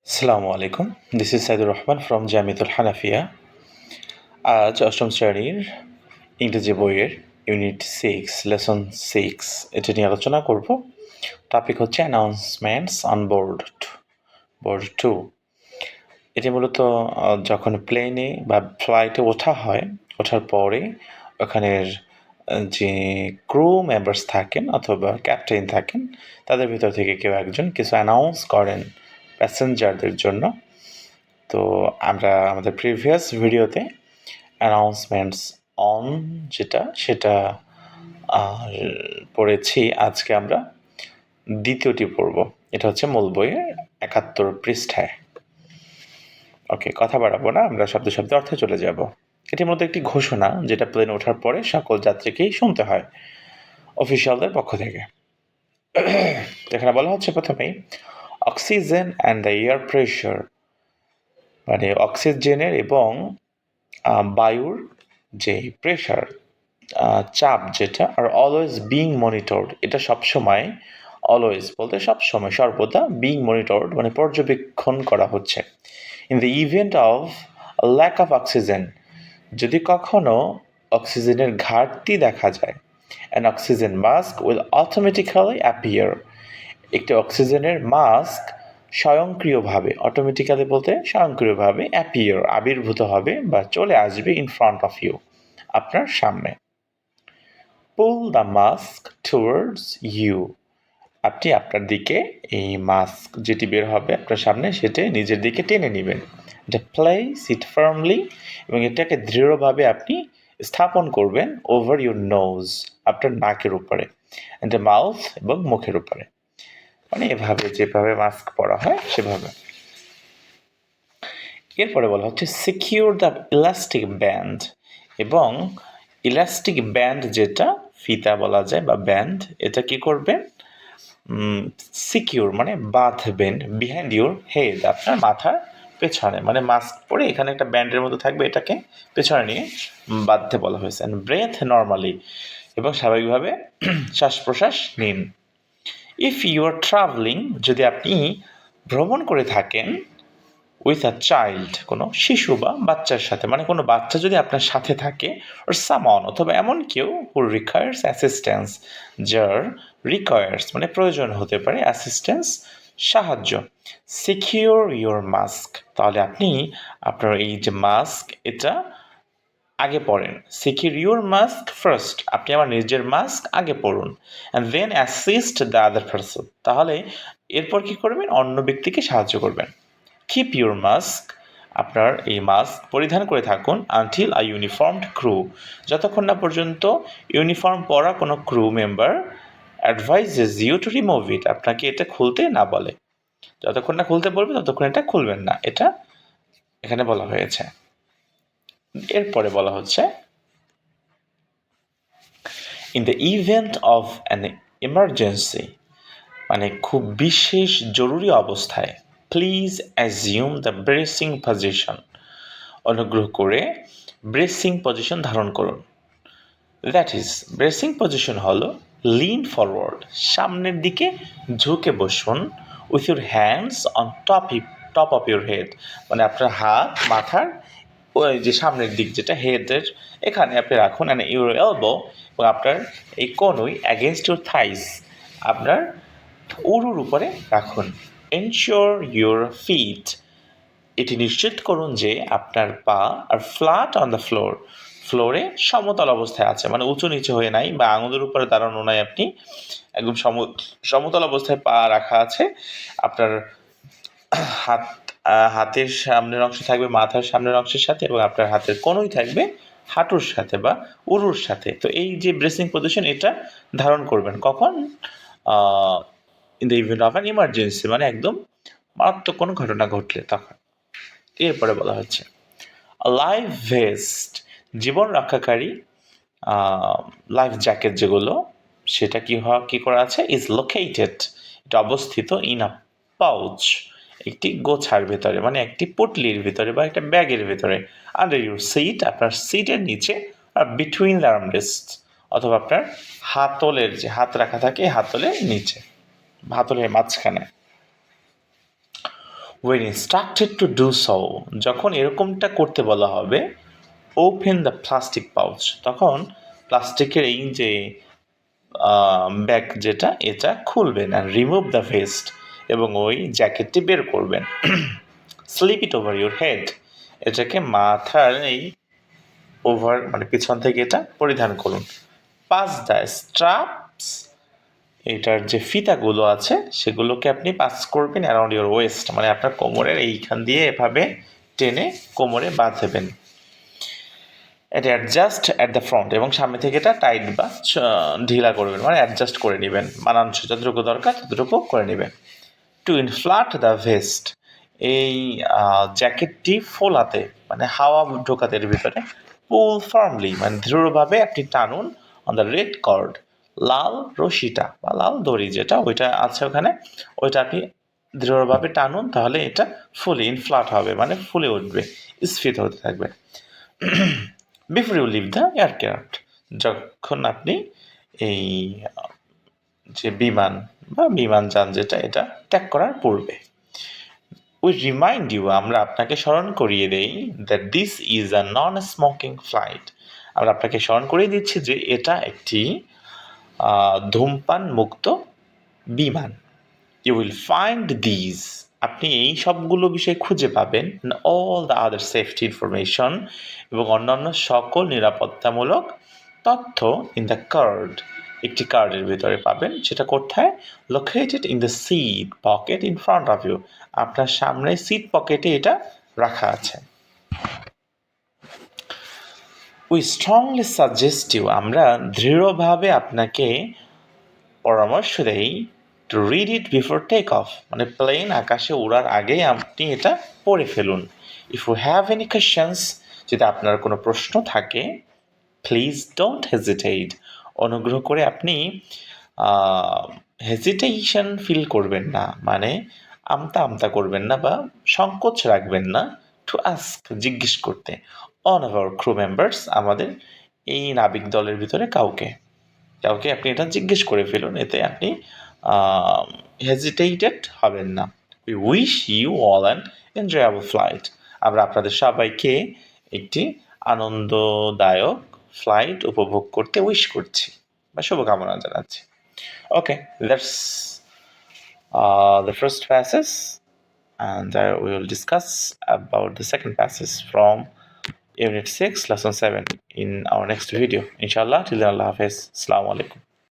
আসসালামু আলাইকুম। This is Saidur Rahman from Jamiatul Hanafiya. আজ অষ্টম শ্রেণীর ইংরেজি বইয়ের ইউনিট 6 লেসন 6 এটা নিয়ে আলোচনা করব। টপিক হচ্ছে অ্যানাউন্সমেন্টস অন বোর্ড 2। এটি মূলত যখন প্লেনে বা ফ্লাইটে ওঠা হয়, ওঠার পরে ওখানের যে ক্রু মেম্বার্স থাকেন অথবা ক্যাপ্টেন থাকেন, তাদের ভিতর থেকে কেউ একজন কিছু অ্যানাউন্স করেন প্যাসেঞ্জারদের জন্য। তো আমরা আমাদের প্রিভিয়াস ভিডিওতে অ্যানাউন্সমেন্টস অন সেটা পড়েছি। আজকে আমরা দ্বিতীয়টি পড়ব। এটা হচ্ছে মূল বইয়ের ৭১ পৃষ্ঠায়। ওকে, কথা বাড়াবো না, আমরা শব্দে শব্দে অর্থে চলে যাব। এটির মধ্যে একটি ঘোষণা যেটা প্লেনে ওঠার পরে সকল যাত্রীকেই শুনতে হয় অফিসিয়ালদের পক্ষ থেকে। এখানে বলা হচ্ছে প্রথমেই oxygen and the air pressure, মানে অক্সিজেনের এবং বায়ুর যে প্রেশার, চাপ যেটা, আর অলওয়েজ বিং মনিটরড, এটা সবসময়, অলওয়েজ বলতে সবসময়, সর্বদা, বিং মনিটরড মানে পর্যবেক্ষণ করা হচ্ছে। In the event of lack of oxygen, যদি কখনো অক্সিজেনের ঘাটতি দেখা যায়, an oxygen mask will automatically appear, একটি অক্সিজেনের মাস্ক স্বয়ংক্রিয়ভাবে, অটোমেটিক্যালি বলতে স্বয়ংক্রিয়ভাবে, অ্যাপিয়ার আবির্ভূত হবে বা চলে আসবে, ইন ফ্রন্ট অফ ইউ আপনার সামনে। Pull the mask towards you, আপনি আপনার দিকে এই মাস্ক যেটি বের হবে আপনার সামনে সেটি নিজের দিকে টেনে নেবেন। এটা প্লেস ইট ফার্মলি, এবং এটাকে দৃঢ়ভাবে আপনি স্থাপন করবেন ওভার ইউর নোজ, আপনার নাকের উপরে, অ্যান্ড দ্য মাউথ এবং মুখের উপরে, মানে এভাবে যেভাবে মাস্ক পরা হয় সেভাবে। এরপরে বলা হচ্ছে সিকিউর দ্য ইলাস্টিক ব্যান্ড, এবং ইলাস্টিক ব্যান্ড যেটা ফিতা বলা যায় বা ব্যান্ড, এটা কি করবেন, সিকিউর মানে বাঁধবেন, বিহাইন্ড ইউর হেড, আপনার মাথার পেছনে, মানে মাস্ক পরে এখানে একটা ব্যান্ডের মতো থাকবে, এটাকে পেছনে নিয়ে বাঁধতে বলা হয়েছে। অ্যান্ড ব্রেথ নর্মালি, এবং স্বাভাবিকভাবে শ্বাস প্রশ্বাস নিন। ইফ ইউ আর ট্রাভেলিং, যদি আপনি ভ্রমণ করে থাকেন, উইথ আ চাইল্ড, কোনো শিশু বা বাচ্চার সাথে, মানে কোনো বাচ্চা যদি আপনার সাথে থাকে, ওর সামন অথবা এমন কেউ হু রিকোয়ার্স অ্যাসিস্ট্যান্স, যার রিকোয়ার্স মানে প্রয়োজন হতে পারে, অ্যাসিস্ট্যান্স সাহায্য, সিকিউর ইউর মাস্ক, তাহলে আপনি আপনার এই যে মাস্ক এটা আগে পরেন। সিকিউর ইউর মাস্ক ফার্স্ট, আপনি আমার নিজের মাস্ক আগে পরুন। And then assist the other person, তাহলে এরপর কি করবেন, অন্য ব্যক্তিকে সাহায্য করবেন। কিপ ইউর মাস্ক, আপনার এই মাস্ক পরিধান করে থাকুন, আনটিল আ ইউনিফর্মড ক্রু, যতক্ষণ না পর্যন্ত ইউনিফর্ম পরা কোনো crew member advises you to remove it, আপনাকে এটা খুলতে না বলে, যতক্ষণ না খুলতে বলবে ততক্ষণ এটা খুলবেন না, এটা এখানে বলা হয়েছে। এরপরে বলা হচ্ছে in the event of an emergency, মানে খুব বিশেষ জরুরি অবস্থায়, please assume the bracing position, অনুগ্রহ করে ব্রেসিং পজিশন ধারণ করুন। দ্যাট ইজ, ব্রেসিং পজিশন হলো লিন ফরওয়ার্ড, সামনের দিকে ঝুঁকে বসুন, with your hands on top of your head, মানে আপনার হাত মাথার ওই যে সামনের দিক যেটা হেডের এখানে আপনি রাখুন, অ্যান্ড ইউর এলবো, এবং আপনার এই কনুই অ্যাগেনস্ট ইউর থাইস, আপনার উরুর উপরে রাখুন। এনশিওর ইউর ফিট, এটি নিশ্চিত করুন যে আপনার পা আর ফ্ল্যাট অন দ্য ফ্লোরে সমতল অবস্থায় আছে, মানে উঁচু নিচু হয়ে নাই বা আঙুলের উপরে দাঁড়ানো নাই, আপনি একদম সমতল অবস্থায় পা রাখা আছে। আপনার হাত হাতের সামনের অংশ থাকবে মাথার সামনের অংশের সাথে, এবং আপনার হাতের কোনোই থাকবে হাঁটুর সাথে বা উরুর সাথে। তো এই যে ব্রেসিং পজিশন এটা ধারণ করবেন কখন, in the event of an emergency, মানে একদম মারাত্মক কোনো ঘটনা ঘটলে তখন। এরপরে বলা হচ্ছে লাইফ ভেস্ট, জীবন রক্ষাকারী লাইফ জ্যাকেট যেগুলো, সেটা কি করা আছে, ইজ লোকেটেড, এটা অবস্থিত, ইন আ পাউচ, একটি গোছার ভেতরে, মানে একটি পুটলির ভিতরে বা একটা ব্যাগের ভেতরে, আন্ডার ইউর সিট, আপনার সিটের নিচে, আর বিটুইন দ্য আর্মরেস্ট, অথবা আপনার হাতলের যে হাত রাখা থাকে হাতলের নিচে, হাতলের মাঝখানে। When instructed to do so, যখন এরকমটা করতে বলা হবে, ওপেন দ্য প্লাস্টিক পাউচ, তখন প্লাস্টিকের এই যে ব্যাগ যেটা এটা খুলবেন, আর রিমুভ দ্য ভেস্ট, এবং ওই জ্যাকেটটি বের করবেন। Slip it over your head, এটাকে মাথার এই ওভার মানে পিছন থেকে এটা পরিধান করুন। পাস দ্য স্ট্রাপস, এটার যে ফিতাগুলো আছে সেগুলোকে আপনি পাস করবেন অ্যারাউন্ড ইউর ওয়েস্ট, মানে আপনার কোমরের এইখান দিয়ে এভাবে টেনে কোমরে বাঁধবেন। এটা অ্যাডজাস্ট অ্যাট দ্য ফ্রন্ট, এবং সামনে থেকে এটা টাইট বা ঢিলা করবেন, মানে অ্যাডজাস্ট করে নেবেন, মানানসই যতটুকু দরকার ততটুকু করে নেবেন। টু ইনফ্লাট দ্য ভেস্ট, এই জ্যাকেটটি ফোলাতে মানে হাওয়া ঢোকাতে এর ভিতরে। পুল ফার্মলি, মানে দৃঢ়ভাবে আপনি টানুন অন দ্য রেড কর্ড, লাল রশিটা বা লাল দড়ি যেটা ওইটা আছে ওখানে, ওইটা আপনি দৃঢ়ভাবে টানুন, তাহলে এটা ফুলি ইনফ্লাট হবে, মানে ফুলে উঠবে, স্ফীত হতে থাকবে। Before you leave the aircraft, যখন আপনি এই যে বিমান বা বিমানযান যেটা এটা ত্যাগ করার পূর্বে। উই রিমাইন্ড ইউ, আমরা আপনাকে স্মরণ করিয়ে দেই, that this is a non smoking flight, আমরা আপনাকে স্মরণ করিয়ে দিচ্ছি যে এটা একটি ধূমপান মুক্ত বিমান। ইউ উইল ফাইন্ড দিজ, আপনি এই সবগুলো বিষয় খুঁজে পাবেন, all the other safety information, এবং অন্যান্য সকল নিরাপত্তামূলক তথ্য ইন দ্য কার্ড, একটি কার্ডের ভিতরে পাবেন, সেটা কোথায়? Located in the seat pocket in front of you, আপনার সামনে সিট পকেটে এটা রাখা আছে। উই স্ট্রংলি সাজেস্ট ইউ, আমরা দৃঢ়ভাবে আপনাকে পরামর্শ দেই, to read it before take off, মানে প্লেন আকাশে উড়ার আগেই আপনি এটা পড়ে ফেলুন। If you have any questions, যদি আপনার কোনো প্রশ্ন থাকে, প্লিজ ডোন্ট হেজিটেট, অনুগ্রহ করে আপনি হেজিটেশন ফিল করবেন না, মানে আমতা আমতা করবেন না বা সংকোচ রাখবেন না, টু আস্ক, জিজ্ঞেস করতে, অন আওয়ার ক্রু মেম্বার্স, আমাদের এই নাবিক দলের ভিতরে কাউকে আপনি এটা জিজ্ঞেস করে ফেলুন, এতে আপনি হেজিটেটেড হবেন না। We wish you all an enjoyable flight, আমরা আপনাদের সবাইকে একটি আনন্দদায়ক ফ্লাইট উপভোগ করতে উইশ করছি বা শুভকামনা জানাচ্ছি। ওকে, that's the first passage, and we will discuss about the second passage from Unit 6, Lesson 7 in our next video. Inshallah, till then, Allah Hafiz. Assalamu alaikum.